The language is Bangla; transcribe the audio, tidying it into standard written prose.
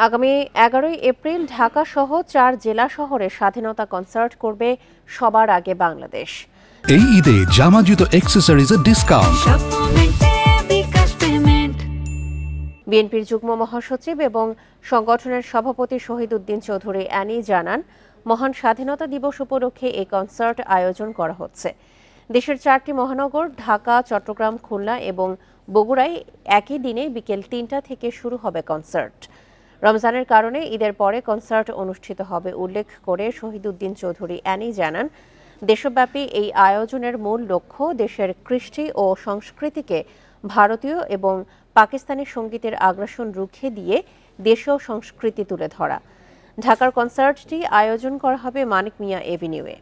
আগামী ১১ এপ্রিল ঢাকা সহ ৪ জেলা শহরে স্বাধীনতা কনসার্ট করবে সবার আগে বাংলাদেশ। এই ঈদে জামা জুতো অ্যাক্সেসরিজের ডিসকাউন্ট। বিএনপির যুগ্ম মহাসচিব এবং সংগঠনের সভাপতি শহীদ উদ্দিন চৌধুরী অ্যানি জানান, মহান স্বাধীনতা দিবস উপলক্ষে এই কনসার্ট আয়োজন করা হচ্ছে। দেশের 4টি মহানগর ঢাকা, চট্টগ্রাম, খুলনা এবং বগুড়ায় একই দিনে বিকেল ৩টা থেকে শুরু হবে কনসার্ট। রমজানের কারণে ঈদের পরে কনসার্ট অনুষ্ঠিত হবে উল্লেখ করে শহীদ উদ্দিন চৌধুরী অ্যানি জানান, দেশব্যাপী এই আয়োজনের মূল লক্ষ্য দেশের কৃষ্টি ও সংস্কৃতিকে ভারতীয় এবং পাকিস্তানি সঙ্গীতের আগ্রাসন রুখে দিয়ে দেশীয় সংস্কৃতি তুলে ধরা। ঢাকার কনসার্টটি আয়োজন করা হবে মানিক মিয়া এভিনিউয়ে।